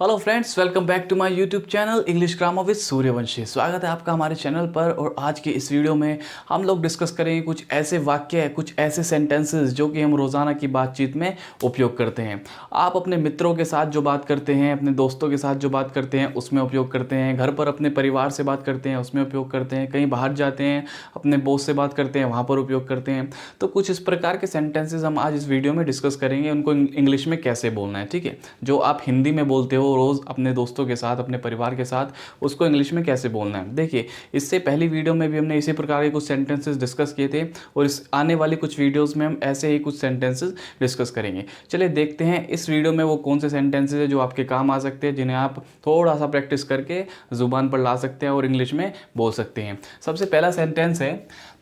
Hello friends, welcome back to my YouTube channel English grammar with Suryavanshi. स्वागत है आपका हमारे चैनल पर। और आज के इस वीडियो में हम लोग डिस्कस करेंगे कुछ ऐसे वाक्य, कुछ ऐसे सेंटेंसेस जो कि हम रोज़ाना की बातचीत में उपयोग करते हैं। आप अपने मित्रों के साथ जो बात करते हैं, अपने दोस्तों के साथ जो बात करते हैं उसमें उपयोग करते हैं, घर पर अपने परिवार से बात करते हैं उसमें उपयोग करते हैं, कहीं बाहर जाते हैं अपने बॉस से बात करते हैं वहाँ पर उपयोग करते हैं। तो कुछ इस प्रकार के सेंटेंसेस हम आज इस वीडियो में डिस्कस करेंगे, उनको इंग्लिश में कैसे बोलना है। ठीक है, जो आप हिंदी में बोलते हो रोज़ अपने दोस्तों के साथ, अपने परिवार के साथ, उसको इंग्लिश में कैसे बोलना है। देखिए, इससे पहली वीडियो में भी हमने इसी प्रकार के कुछ सेंटेंसेस डिस्कस किए थे और इस आने वाली कुछ वीडियोस में हम ऐसे ही कुछ सेंटेंसेस डिस्कस करेंगे। चलिए देखते हैं इस वीडियो में वो कौन से सेंटेंसेस है जो आपके काम आ सकते हैं, जिन्हें आप थोड़ा सा प्रैक्टिस करके ज़ुबान पर ला सकते हैं और इंग्लिश में बोल सकते हैं। सबसे पहला सेंटेंस है,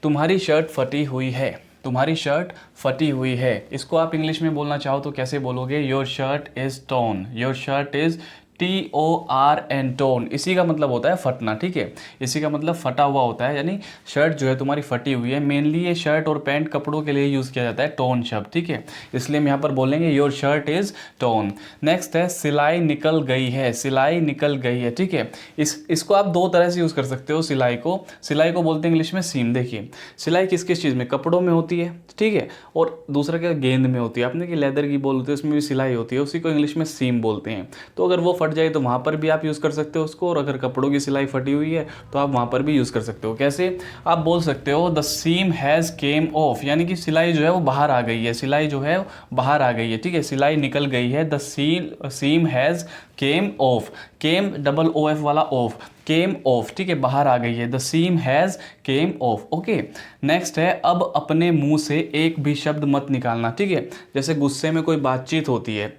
तुम्हारी शर्ट फटी हुई है। तुम्हारी शर्ट फटी हुई है, इसको आप इंग्लिश में बोलना चाहो तो कैसे बोलोगे? Your shirt is torn. Your shirt is TORN, tone. इसी का मतलब होता है फटना। ठीक है, इसी का मतलब फटा हुआ होता है, यानी शर्ट जो है तुम्हारी फटी हुई है। मेनली ये शर्ट और पैंट कपड़ों के लिए यूज़ किया जाता है टोन शब्द। ठीक है, इसलिए हम यहाँ पर बोलेंगे your shirt is tone. Next है, सिलाई निकल गई है। सिलाई निकल गई है। ठीक है, इसको आप दो तरह से यूज़ कर सकते हो। सिलाई को बोलते हैं इंग्लिश में सीम। देखिए, सिलाई किस किस चीज़ में? कपड़ों में होती है, ठीक है, और दूसरा क्या, गेंद में होती है। आपने कि लेदर की बॉल होती है, उसमें भी सिलाई होती है, उसी को इंग्लिश में सीम बोलते हैं। तो अगर वो फट जाए तो वहाँ पर भी आप यूज़ कर सकते हो उसको, और अगर कपड़ों की सिलाई फटी हुई है तो आप वहाँ पर भी यूज़ कर सकते हो। कैसे? आप बोल सकते हो the seam has came off, यानी कि सिलाई जो है वो बाहर आ गई है। सिलाई जो है बाहर आ गई है। ठीक है, सिलाई निकल गई है। The seam has came off. Came double OF वाला ऑफ, केम ऑफ। ठीक है, बाहर आ गई है। The seam has came off. Okay, next है, अब अपने मुंह से एक भी शब्द मत निकालना। ठीक है, जैसे गुस्से में कोई बातचीत होती है,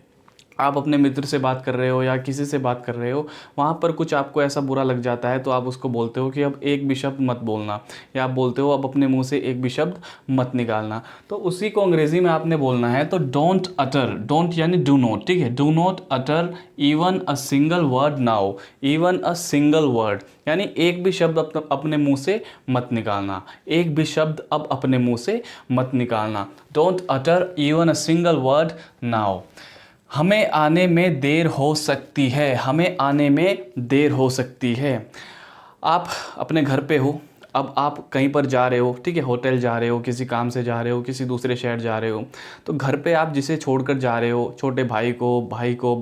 आप अपने मित्र से बात कर रहे हो या किसी से बात कर रहे हो, वहाँ पर कुछ आपको ऐसा बुरा लग जाता है तो आप उसको बोलते हो कि अब एक भी शब्द मत बोलना, या आप बोलते हो अब अपने मुंह से एक भी शब्द मत निकालना। तो उसी को अंग्रेज़ी में आपने बोलना है तो डोंट अटर। डोंट यानी डू नॉट। ठीक है, do not utter even a single word now. Even a single word यानी एक भी शब्द अपने मुंह से मत निकालना। एक भी शब्द अब अपने मुंह से मत निकालना। Don't utter even a single word now. हमें आने में देर हो सकती है। हमें आने में देर हो सकती है। आप अपने घर पे हो, अब आप कहीं पर जा रहे हो, ठीक है, होटल जा रहे हो, किसी काम से जा रहे हो, किसी दूसरे शहर जा रहे हो, तो घर पे आप जिसे छोड़कर जा रहे हो, छोटे भाई को,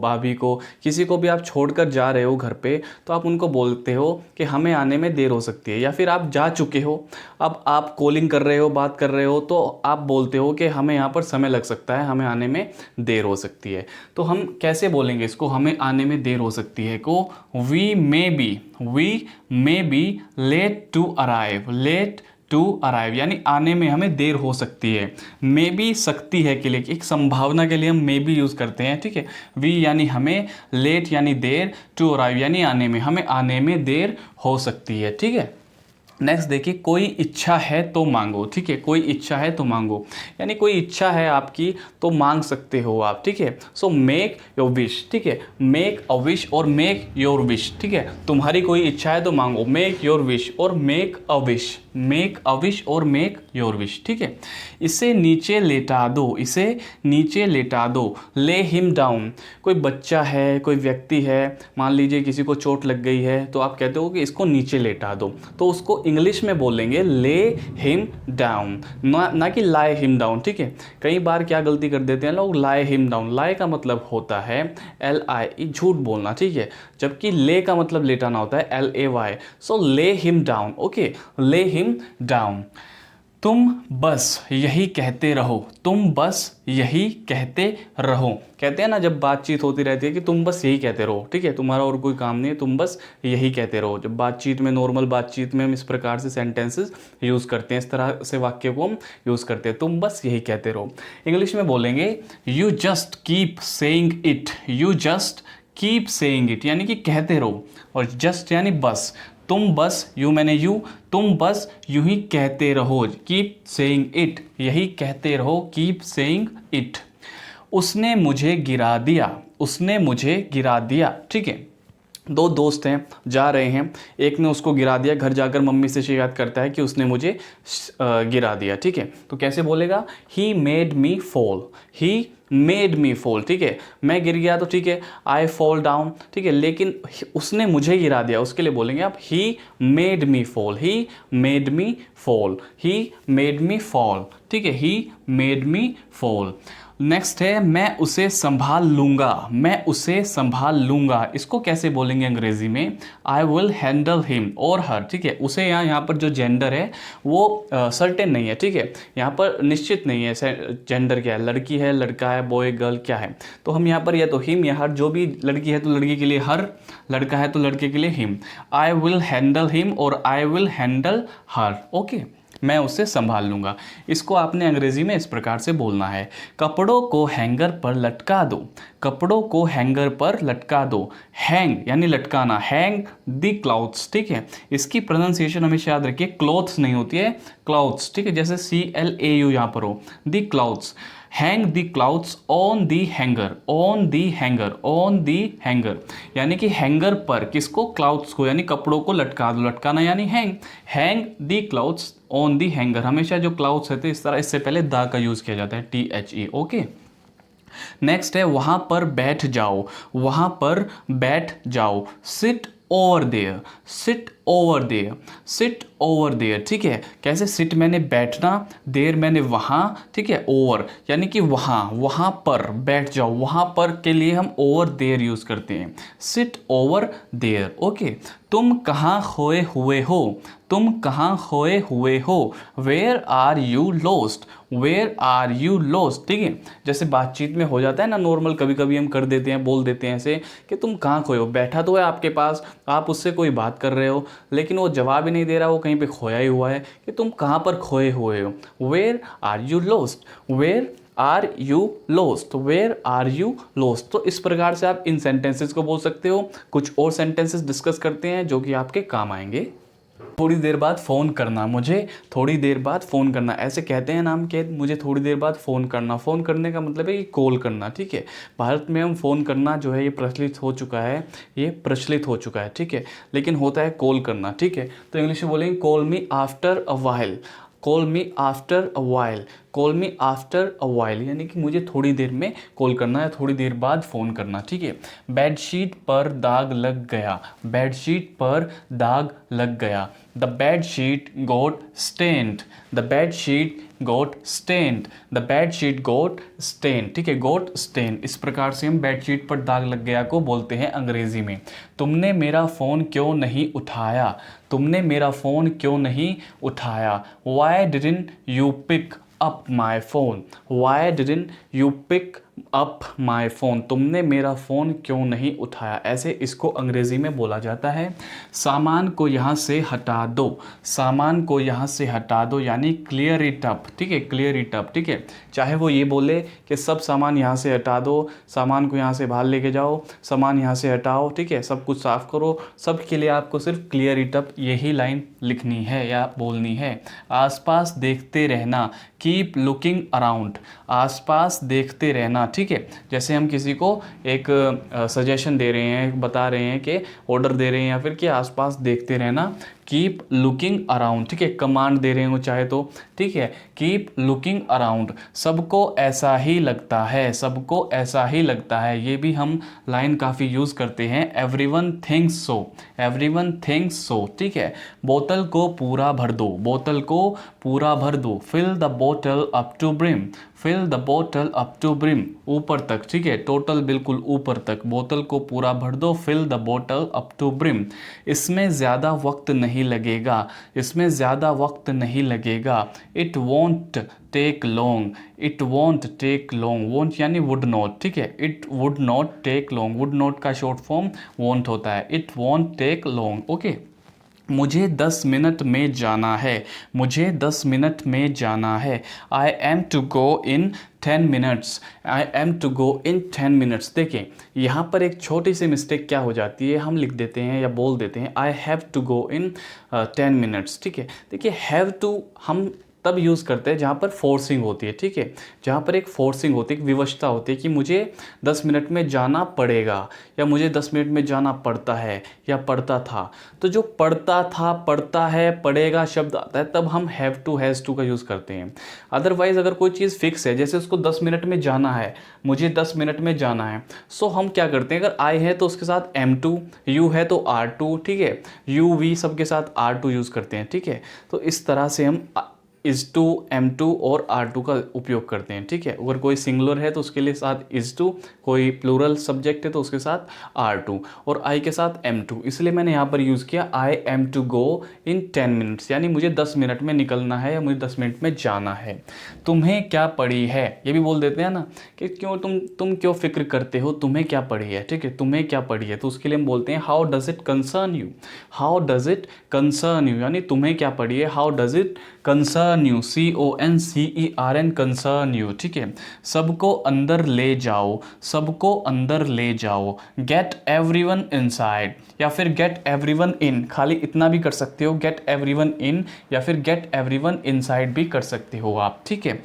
भाभी को, किसी को भी आप छोड़कर जा रहे हो घर पे, तो आप उनको बोलते हो कि हमें आने में देर हो सकती है। या फिर आप जा चुके हो, अब आप कॉलिंग कर रहे हो, बात कर रहे हो, तो आप बोलते हो कि हमें यहाँ पर समय लग सकता है, हमें आने में देर हो सकती है। तो हम कैसे बोलेंगे इसको, हमें आने में देर हो सकती है को? We may be late to arrive. Late to arrive यानी आने में हमें देर हो सकती है। मे बी सकती है के लिए, एक संभावना के लिए हम मे बी यूज़ करते हैं। ठीक है, वी यानी हमें, लेट यानी देर, टू अराइव यानी आने में, हमें आने में देर हो सकती है। ठीक है, नेक्स्ट देखिए, कोई इच्छा है तो मांगो। ठीक है, कोई इच्छा है तो मांगो यानी कोई इच्छा है आपकी तो मांग सकते हो आप। ठीक है, सो मेक योर विश। ठीक है, मेक अ विश और मेक योर विश। ठीक है, तुम्हारी कोई इच्छा है तो मांगो, मेक योर विश और make a wish, make a wish और मेक योर विश। ठीक है, इसे नीचे लेटा दो। इसे नीचे लेटा दो, ले हिम डाउन। कोई बच्चा है, कोई व्यक्ति है, मान लीजिए किसी को चोट लग गई है, तो आप कहते हो कि इसको नीचे लेटा दो, तो उसको इंग्लिश में बोलेंगे ले हिम डाउन, ना कि लाए हिम डाउन। ठीक है, कई बार क्या गलती कर देते हैं लोग, लाए हिम डाउन। लाए का मतलब होता है LIE, झूठ बोलना। ठीक है, जबकि ले का मतलब लेटाना होता है LAY। सो ले हिम डाउन। ओके, ले हिम डाउन। तुम बस यही कहते रहो। तुम बस यही कहते रहो। कहते हैं ना, जब बातचीत होती रहती है कि तुम बस यही कहते रहो। ठीक है, तुम्हारा और कोई काम नहीं है, तुम बस यही कहते रहो। जब बातचीत में, नॉर्मल बातचीत में हम इस प्रकार से सेंटेंसेस यूज़ करते हैं, इस तरह से वाक्य को हम यूज़ करते हैं, तुम बस यही कहते रहो। इंग्लिश में बोलेंगे you just keep saying it. You just keep saying it यानी कि कहते रहो, और जस्ट यानी बस। तुम बस, यू मैंने यू, तुम बस यूं ही कहते रहो, कीप सेइंग इट, यही कहते रहो, कीप सेइंग इट। उसने मुझे गिरा दिया। उसने मुझे गिरा दिया। ठीक है, दो दोस्त हैं, जा रहे हैं, एक ने उसको गिरा दिया, घर जाकर मम्मी से शिकायत करता है कि उसने मुझे गिरा दिया। ठीक है, तो कैसे बोलेगा? He made me fall. He made me fall, ठीक है, मैं गिर गया तो ठीक है, आई फॉल डाउन, ठीक है, लेकिन उसने मुझे गिरा दिया, उसके लिए बोलेंगे आप he made me fall, he made me fall, he made me fall, ठीक है, he made me fall. Next है मैं उसे संभाल लूँगा, मैं उसे संभाल लूँगा, इसको कैसे बोलेंगे अंग्रेज़ी में, आई विल हैंडल हिम और हर, ठीक है, उसे यहाँ पर जो जेंडर है वो सर्टेन नहीं है, ठीक है, यहाँ पर निश्चित नहीं है जेंडर क्या है, लड़की है, लड़का है, बॉय गर्ल क्या है, तो हम यहाँ पर या तो हिम या हर, जो भी लड़की है तो लड़की के लिए हर, लड़का है तो लड़के के लिए him, I will handle him और I will handle her, okay, मैं उसे संभाल लूँगा। इसको आपने अंग्रेज़ी में इस प्रकार से बोलना है, कपड़ों को हैंगर पर लटका दो, कपड़ों को हैंगर पर लटका दो, हैंग यानी लटकाना, हैंग दी क्लाउथ्स, ठीक है, इसकी प्रोनाउंसिएशन हमेशा याद रखिए, क्लॉथ्स नहीं होती है, क्लाउथ्स, ठीक है, जैसे CLAU यहाँ पर हो, the clothes, hang the clothes on the hanger, on the hanger, on the hanger, यानी कि हैंगर पर किसको, क्लाउथ्स को, यानी कपड़ों को लटका दो, लटकाना यानी hang, hang the clothes on the hanger, हमेशा जो क्लाउड्स रहते हैं इस तरह, इससे पहले दा का यूज़ किया जाता है, THE, ओके। नेक्स्ट है वहाँ पर बैठ जाओ, वहाँ पर बैठ जाओ, sit over there, sit over there, sit over there, ठीक है, कैसे, सिट मैंने बैठना, देयर मैंने वहाँ, ठीक है, ओवर यानी कि वहाँ, वहाँ पर बैठ जाओ, वहाँ पर के लिए हम ओवर देयर यूज़ करते हैं, सिट ओवर देयर, ओके। तुम कहाँ खोए हुए हो, तुम कहाँ खोए हुए हो, where are you lost, where are you lost, ठीक है, जैसे बातचीत में हो जाता है ना नॉर्मल, कभी कभी हम कर देते हैं, बोल देते हैं ऐसे कि तुम कहाँ खोए हो, बैठा तो है आपके पास, आप उससे कोई बात कर रहे हो लेकिन वो जवाब ही नहीं दे रहा, वो कहीं पे खोया ही हुआ है, कि तुम कहाँ पर खोए हुए हो, where are you lost, where are you lost, where are you lost. तो इस प्रकार से आप इन सेंटेंसेस को बोल सकते हो। कुछ और सेंटेंसेस डिस्कस करते हैं जो कि आपके काम आएंगे। थोड़ी देर बाद फ़ोन करना, मुझे थोड़ी देर बाद फ़ोन करना, ऐसे कहते हैं नाम के, मुझे थोड़ी देर बाद फ़ोन करना, फ़ोन करने का मतलब है कि कॉल करना, ठीक है। भारत में हम फ़ोन करना जो है ये प्रचलित हो चुका है, ये प्रचलित हो चुका है, ठीक है, लेकिन होता है कॉल करना, ठीक है। तो इंग्लिश में बोलेंगे call me after a while, call me after a while, call me after a while, यानी कि मुझे थोड़ी देर में कॉल करना है, थोड़ी देर बाद फ़ोन करना, ठीक है। बेडशीट पर दाग लग गया, बेडशीट पर दाग लग गया, the bedsheet got stained, the bedsheet got stained, the bedsheet got stained, ठीक है, गोट स्टेन, इस प्रकार से हम बेडशीट पर दाग लग गया को बोलते हैं अंग्रेज़ी में। तुमने मेरा फ़ोन क्यों नहीं उठाया, तुमने मेरा फ़ोन क्यों नहीं उठाया, why didn't you pick up my phone, why didn't you pick up my phone, तुमने मेरा फ़ोन क्यों नहीं उठाया, ऐसे इसको अंग्रेज़ी में बोला जाता है। सामान को यहाँ से हटा दो, सामान को यहाँ से हटा दो, यानी क्लियर इट अप, ठीक है, क्लियर इट अप, ठीक है, चाहे वो ये बोले कि सब सामान यहाँ से हटा दो, सामान को यहाँ से बाहर लेके जाओ, सामान यहाँ से हटाओ, ठीक है, सब कुछ साफ़ करो, सब के लिए आपको सिर्फ क्लियर इट अप यही लाइन लिखनी है या बोलनी है। आसपास देखते रहना, कीप लुकिंग अराउंड, आसपास देखते रहना, ठीक है, जैसे हम किसी को एक सजेशन दे रहे हैं, बता रहे हैं कि ऑर्डर दे रहे हैं या फिर कि आसपास देखते रहना, कीप लुकिंग अराउंड, ठीक है, कमांड दे रहे हैं वो चाहे तो, ठीक है, कीप लुकिंग अराउंड, सबको ऐसा ही लगता है, सबको ऐसा ही लगता है, ये भी हम लाइन काफ़ी यूज़ करते हैं। एवरीवन थिंक्स सो, एवरीवन थिंक्स सो, ठीक है, बोतल को पूरा भर दो, बोतल को पूरा भर दो, फिल द बोतल up to brim, fill the बोतल अप टू ब्रिम, ऊपर तक, ठीक है, टोटल बिल्कुल ऊपर तक, बोतल को पूरा भर दो, फिल द बोतल अप टू ब्रिम, इसमें ज़्यादा वक्त नहीं लगेगा, इसमें ज़्यादा वक्त नहीं लगेगा, it won't take long, it won't take long, won't यानी वुड नॉट, ठीक है, it would not take long, would not का शॉर्ट फॉर्म वॉन्ट होता है, it won't take long, okay. मुझे 10 मिनट में जाना है, मुझे 10 मिनट में जाना है, I am to go in 10 minutes, I am to go in 10 minutes. देखिए यहाँ पर एक छोटी सी मिस्टेक क्या हो जाती है, हम लिख देते हैं या बोल देते हैं I have to go in 10 minutes, ठीक है। देखिए हैव टू हम तब यूज़ करते हैं जहाँ पर फोर्सिंग होती है, ठीक है, जहाँ पर एक फोर्सिंग होती है, एक विवशता होती है कि मुझे 10 मिनट में जाना पड़ेगा या मुझे 10 मिनट में जाना पड़ता है या पड़ता था। तो जो पड़ता था, पड़ता है, पड़ेगा शब्द आता है तब हम हैव टू, हैज़ टू का यूज़ करते हैं। अदरवाइज़ अगर कोई चीज़ फिक्स है, जैसे उसको 10 मिनट में जाना है, मुझे 10 मिनट में जाना है, सो हम क्या करते हैं, अगर आई है तो उसके साथ M2, यू है तो R2, ठीक है, यू वी सबके साथ R2 यूज़ करते हैं, ठीक है। तो इस तरह से हम इज़ टू, M2 और R2 का उपयोग करते हैं, ठीक है। अगर कोई सिंगुलर है तो उसके लिए साथ इज़ टू, कोई प्लूरल सब्जेक्ट है तो उसके साथ R2 और आई के साथ M2। इसलिए मैंने यहाँ पर यूज़ किया I am to go in 10 minutes, यानी मुझे 10 मिनट में निकलना है या मुझे 10 मिनट में जाना है। तुम्हें क्या पड़ी है, ये भी बोल देते हैं ना कि क्यों तुम क्यों फिक्र करते हो, तुम्हें क्या पड़ी है, ठीक है, तुम्हें क्या पड़ी है। तो उसके लिए हम बोलते हैं how does it concern you, how does it concern you, यानी तुम्हें क्या पड़ी है, how does it concern you, CONCERN, concern you, ठीक है। सबको अंदर ले जाओ, सबको अंदर ले जाओ, गेट एवरीवन इनसाइड या फिर गेट एवरीवन इन, खाली इतना भी कर सकते हो, गेट एवरीवन इन या फिर गेट एवरीवन इनसाइड भी कर सकते हो आप, ठीक है।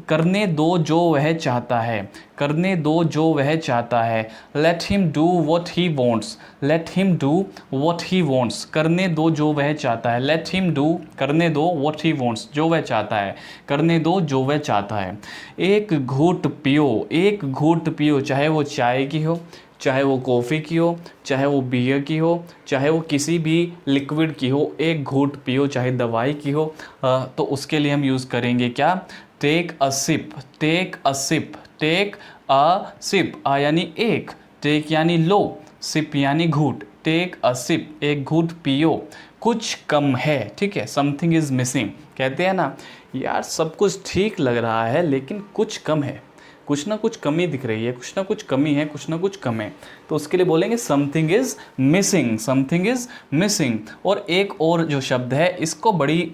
करने दो जो वह चाहता है, करने दो जो वह चाहता है, let him do what he wants, let him do what he wants, करने दो जो वह चाहता है, लेट हिम डू, करने दो व्हाट ही वांट्स, जो वह चाहता है, करने दो जो वह चाहता है। एक घूंट पियो, एक घूंट पियो, चाहे वो चाय की हो, चाहे वो कॉफ़ी की हो, चाहे वो बियर की हो, चाहे वो किसी भी लिक्विड की हो, एक घूंट पियो, चाहे दवाई की हो। तो उसके लिए हम यूज़ करेंगे क्या, take a sip, take a sip, take a sip, आ यानी एक, टेक यानी लो, सिप यानी घूंट, टेक अ सिप, एक घूंट पियो, कुछ कम है, ठीक है, समथिंग इज़ मिसिंग। कहते हैं ना यार सब कुछ ठीक लग रहा है लेकिन कुछ कम है, कुछ ना कुछ कमी दिख रही है, कुछ ना कुछ कमी है, कुछ ना कुछ कम है। तो उसके लिए बोलेंगे something is missing, something is missing. और एक और जो शब्द है इसको बड़ी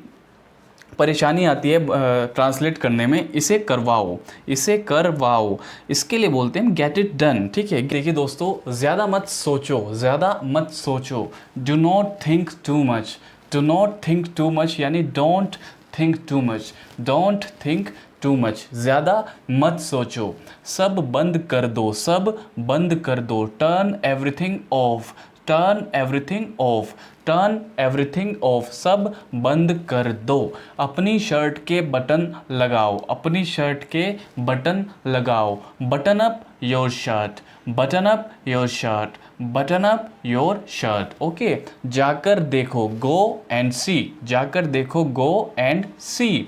परेशानी आती है ट्रांसलेट करने में, इसे करवाओ, इसे करवाओ, इसके लिए बोलते हैं गेट इट डन, ठीक है। देखिए दोस्तों, ज़्यादा मत सोचो, ज़्यादा मत सोचो, do not think too much, do not think too much यानी don't think too much, don't think too much, ज़्यादा मत सोचो। सब बंद कर दो, सब बंद कर दो, turn everything of, turn everything of, turn everything of, सब बंद कर दो। अपनी शर्ट के बटन लगाओ, अपनी शर्ट के बटन लगाओ, button up your shirt, button up your shirt, button up your shirt. Okay, जाकर देखो, गो एंड सी, जाकर देखो, गो एंड सी।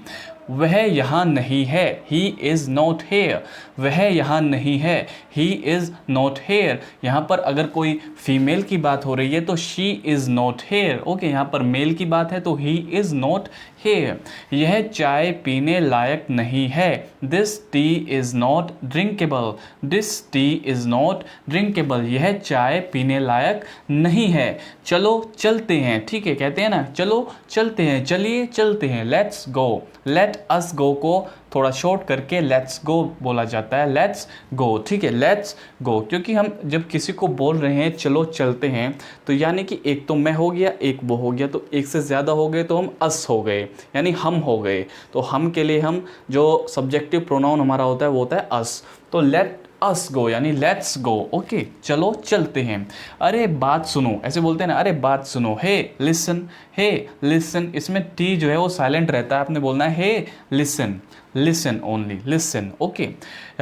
वह यहाँ नहीं है, ही इज़ नॉट हेयर, वह यहाँ नहीं है, ही इज़ नॉट हेयर। यहाँ पर अगर कोई फीमेल की बात हो रही है तो she is not here, okay. यहाँ पर मेल की बात है तो ही इज़ नॉट हेयर। यह चाय पीने लायक नहीं है, this T is not drinkable, this T is not drinkable, यह चाय पीने लायक नहीं है। चलो चलते हैं, ठीक है, कहते हैं ना चलो चलते हैं, चलिए चलते हैं, लेट्स गो, लेट अस गो को थोड़ा शॉर्ट करके लेट्स गो बोला जाता है, लेट्स गो, ठीक है, लेट्स गो। क्योंकि हम जब किसी को बोल रहे हैं चलो चलते हैं तो यानी कि एक तो मैं हो गया, एक वो हो गया, तो एक से ज़्यादा हो गए तो हम अस हो गए, यानी हम हो गए। तो हम के लिए हम जो सब्जेक्टिव प्रोनाउन हमारा होता है वो होता है अस। तो लेट अस गो यानी लेट्स गो, ओके, चलो चलते हैं। अरे बात सुनो, ऐसे बोलते हैं ना, अरे बात सुनो, हे लिसन, हे लिसन, इसमें टी जो है वो साइलेंट रहता है, आपने बोलना है hey listen, listen only, listen, okay.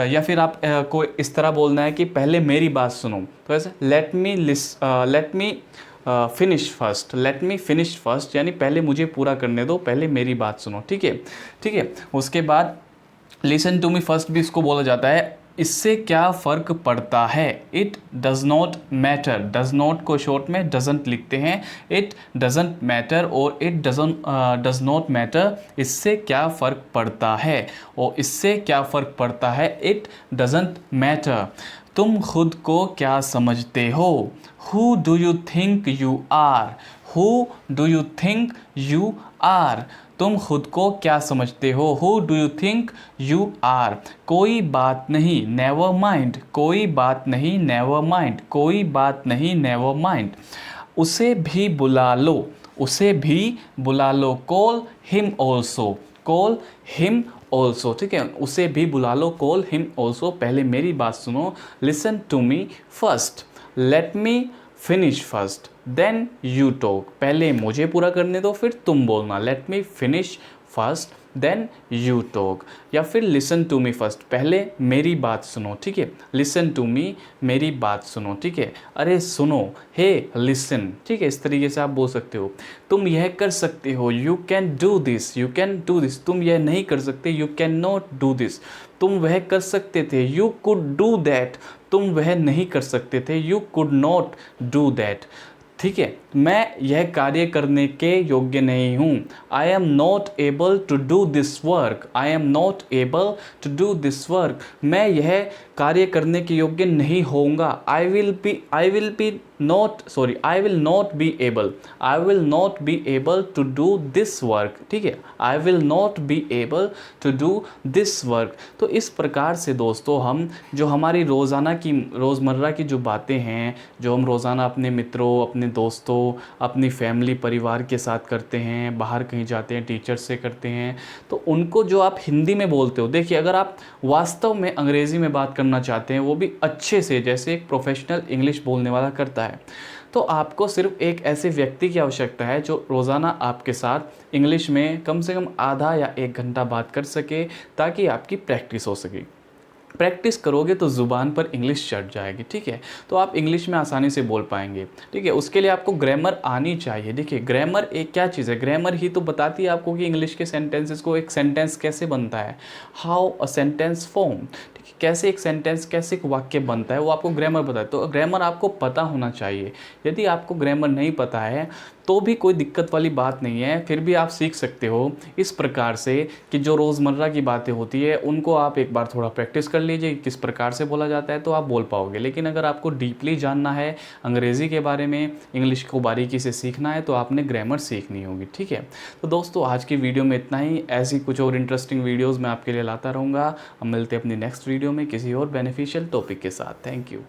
या फिर आप को इस तरह बोलना है कि पहले मेरी बात सुनो, तो ऐसे late me finish first, let me finish first, यानी पहले मुझे पूरा करने दो, पहले मेरी बात सुनो, ठीक है, ठीक है। उसके बाद लिसन टू मी फर्स्ट भी इसको बोला जाता है। इससे क्या फ़र्क पड़ता है, it does not matter, does not को शॉर्ट में डज़ंट लिखते हैं, इट डज़ंट मैटर और इट डज़ नॉट मैटर, इससे क्या फ़र्क पड़ता है, और इससे क्या फ़र्क पड़ता है, इट डज़ंट मैटर। तुम खुद को क्या समझते हो, who do you think you are, who do you think you are, तुम खुद को क्या समझते हो, who do you think you are. कोई बात नहीं, नेवर माइंड, कोई बात नहीं, नेवर माइंड, कोई बात नहीं, नेवर माइंड। उसे भी बुला लो, उसे भी बुला लो, call him also, call him also, ठीक है, उसे भी बुला लो, कॉल हिम ऑल्सो। पहले मेरी बात सुनो, listen to me first, let me finish first, then you talk. पहले मुझे पूरा करने दो फिर तुम बोलना, let me finish first then you talk. या फिर लिसन टू मी फर्स्ट, पहले मेरी बात सुनो, ठीक है, लिसन टू मी, मेरी बात सुनो, ठीक है, अरे सुनो, हे लिसन, ठीक है, इस तरीके से आप बोल सकते हो। तुम यह कर सकते हो, you can do this, you can do this, तुम यह नहीं कर सकते, you can not do this, तुम वह कर सकते थे, यू कुड डू दैट, तुम वह नहीं कर सकते थे, you could not do that, ठीक है, मैं यह कार्य करने के योग्य नहीं हूँ, I am not able to do this work, I am not able to do this work, मैं यह कार्य करने के योग्य नहीं होऊंगा, I will be not sorry I will not be able to do this work, ठीक है, I will not be able to do this work. तो इस प्रकार से दोस्तों हम जो हमारी रोज़मर्रा की जो बातें हैं, जो हम रोज़ाना अपने मित्रों, अपने दोस्तों, अपनी फैमिली परिवार के साथ करते हैं, बाहर कहीं जाते हैं, टीचर से करते हैं, तो उनको जो आप हिंदी में बोलते हो, देखिए अगर आप वास्तव में अंग्रेज़ी में बात करना चाहते हैं, वो भी अच्छे से, जैसे एक प्रोफेशनल इंग्लिश बोलने वाला करता है, तो आपको सिर्फ एक ऐसे व्यक्ति की आवश्यकता है जो रोज़ाना आपके साथ इंग्लिश में कम से कम आधा या 1 घंटा बात कर सके, ताकि आपकी प्रैक्टिस हो सके। प्रैक्टिस करोगे तो ज़ुबान पर इंग्लिश चढ़ जाएगी, ठीक है, तो आप इंग्लिश में आसानी से बोल पाएंगे, ठीक है। उसके लिए आपको ग्रामर आनी चाहिए। देखिए ग्रामर एक क्या चीज़ है, ग्रामर ही तो बताती है आपको कि इंग्लिश के सेंटेंसेस को, एक सेंटेंस कैसे बनता है, हाउ अ सेंटेंस फॉर्म, ठीक है, कैसे एक सेंटेंस, कैसे एक वाक्य बनता है, वो आपको ग्रामर बताता है। तो ग्रामर आपको पता होना चाहिए। यदि आपको ग्रामर नहीं पता है तो भी कोई दिक्कत वाली बात नहीं है, फिर भी आप सीख सकते हो इस प्रकार से कि जो रोज़मर्रा की बातें होती है उनको आप एक बार थोड़ा प्रैक्टिस कर लीजिए, किस प्रकार से बोला जाता है, तो आप बोल पाओगे। लेकिन अगर आपको डीपली जानना है अंग्रेज़ी के बारे में, इंग्लिश को बारीकी से सीखना है, तो आपने ग्रामर सीखनी होगी, ठीक है। तो दोस्तों आज की वीडियो में इतना ही। ऐसी कुछ और इंटरेस्टिंग वीडियोज़ मैं आपके लिए लाता रहूँगा। हम मिलते हैं अपनी नेक्स्ट वीडियो में किसी और बेनिफिशियल टॉपिक के साथ। Thank you.